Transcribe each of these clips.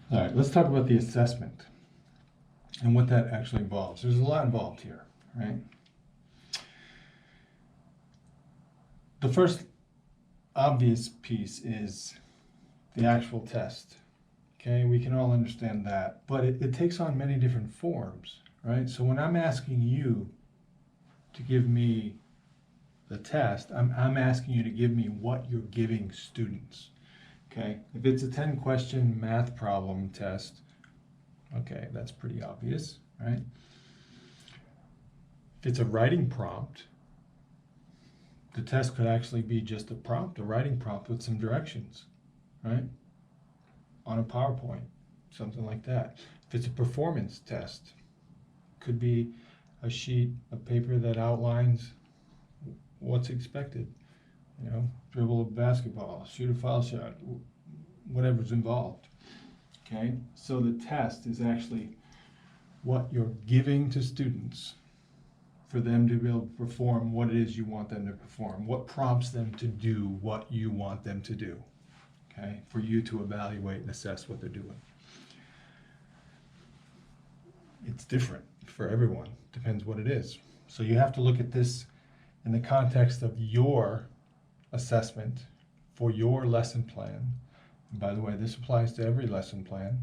All right, let's talk about the assessment and what that actually involves. There's a lot involved here, right? The first obvious piece is the actual test. Okay, we can all understand that, but it takes on many different forms, right? So when I'm asking you to give me the test, I'm asking you to give me what you're giving students. Okay, if it's a 10-question math problem test, okay, that's pretty obvious, right? If it's a writing prompt, the test could actually be just a prompt, a writing prompt with some directions, right? On a PowerPoint, something like that. If it's a performance test, could be a sheet of paper that outlines what's expected. You know, dribble a basketball, shoot a foul shot, whatever's involved. Okay, so the test is actually what you're giving to students for them to be able to perform what it is you want them to perform, what prompts them to do what you want them to do, okay, for you to evaluate and assess what they're doing. It's different for everyone, depends what it is. So you have to look at this in the context of your assessment for your lesson plan. And by the way, this applies to every lesson plan.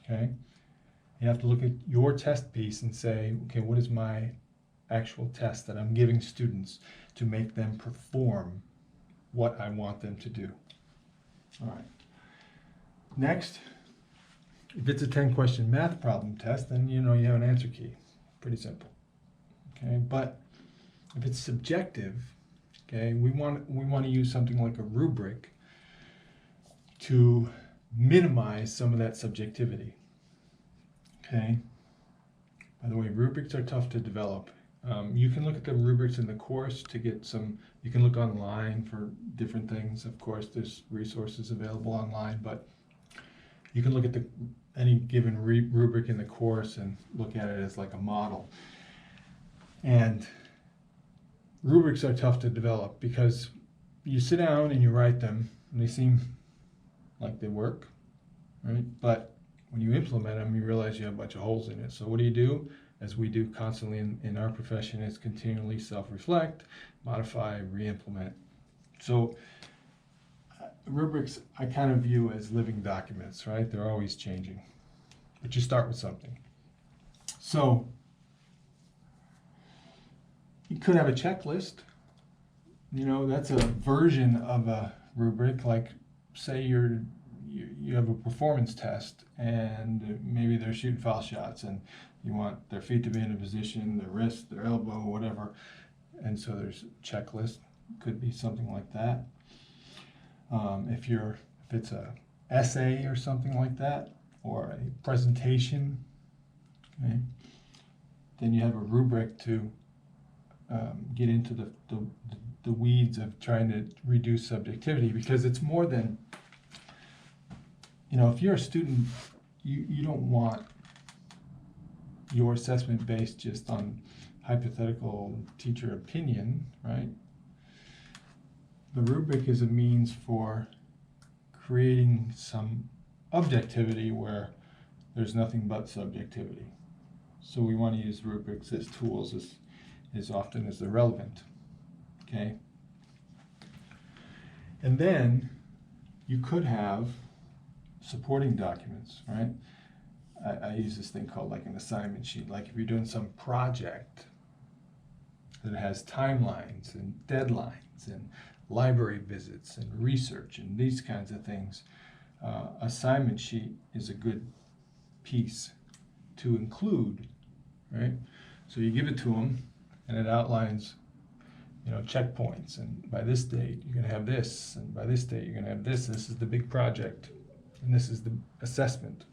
Okay? You have to look at your test piece and say, okay, what is my actual test that I'm giving students to make them perform what I want them to do? All right. Next, if it's a 10-question math problem test, then you know you have an answer key. Pretty simple. Okay, but if it's subjective, okay, we want to use something like a rubric to minimize some of that subjectivity. Okay. By the way, rubrics are tough to develop. You can look at the rubrics in the course to get some. You can look online for different things. Of course, there's resources available online, but you can look at any given rubric in the course and look at it as like a model. And rubrics are tough to develop because you sit down and you write them, and they seem like they work, right? But when you implement them, you realize you have a bunch of holes in it. So what do? As we do constantly in our profession, is continually self-reflect, modify, re-implement. So rubrics I kind of view as living documents, right? They're always changing, but you start with something. So you could have a checklist. You know, that's a version of a rubric. Like, say you have a performance test, and maybe they're shooting foul shots, and you want their feet to be in a position, their wrist, their elbow, whatever. And so there's a checklist. Could be something like that. If it's a essay or something like that, or a presentation, okay, then you have a rubric to get into the weeds of trying to reduce subjectivity, because it's more than, if you're a student, you don't want your assessment based just on hypothetical teacher opinion, right? The rubric is a means for creating some objectivity where there's nothing but subjectivity. So we want to use rubrics as tools as often as they're relevant, okay? And then you could have supporting documents, right? I use this thing called like an assignment sheet. Like if you're doing some project that has timelines and deadlines and library visits and research and these kinds of things, assignment sheet is a good piece to include, right? So you give it to them, and it outlines, checkpoints, and by this date you're going to have this, and by this date you're going to have this. This is the big project, and this is the assessment.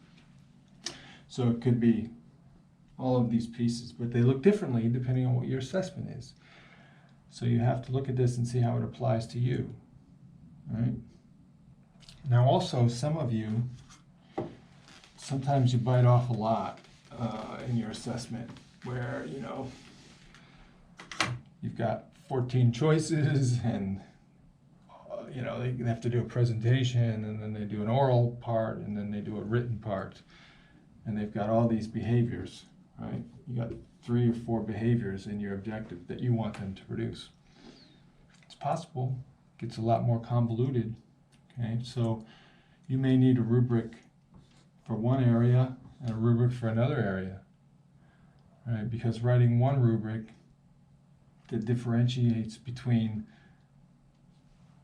So it could be all of these pieces, but they look differently depending on what your assessment is. So you have to look at this and see how it applies to you, right? Now also, some of you, sometimes you bite off a lot in your assessment, where, you've got 14 choices, and you know, they have to do a presentation, and then they do an oral part, and then they do a written part, and they've got all these behaviors, right? You got 3 or 4 behaviors in your objective that you want them to produce. It's possible. It gets a lot more convoluted. Okay, so you may need a rubric for one area and a rubric for another area, right? Because writing one rubric that differentiates between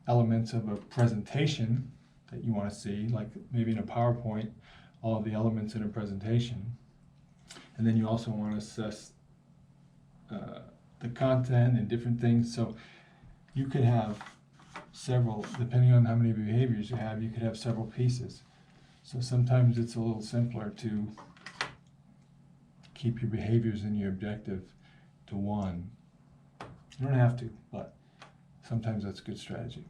elements of a presentation that you want to see, like maybe in a PowerPoint, all of the elements in a presentation, and then you also want to assess the content and different things. So you could have several, depending on how many behaviors you have, you could have several pieces. So sometimes it's a little simpler to keep your behaviors and your objective to one. You don't have to, but sometimes that's a good strategy.